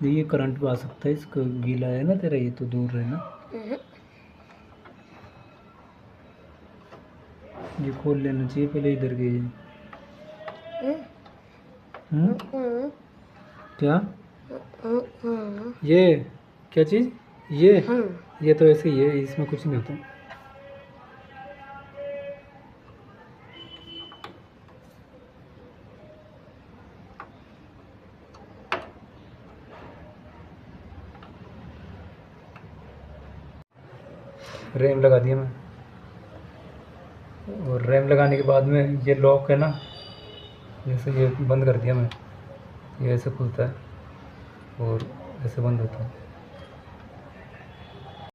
ये करंट भी आ सकता है, इसको गीला है ना तेरा, ये तो दूर रहना। ये खोल लेना चाहिए पहले इधर के। क्या ये क्या चीज़? ये तो ऐसे ही है, इसमें कुछ नहीं होता। रैम लगा दिया मैं, और रैम लगाने के बाद में ये लॉक है ना, जैसे ये बंद कर दिया मैं, ये ऐसे खुलता है और ऐसे बंद होता है।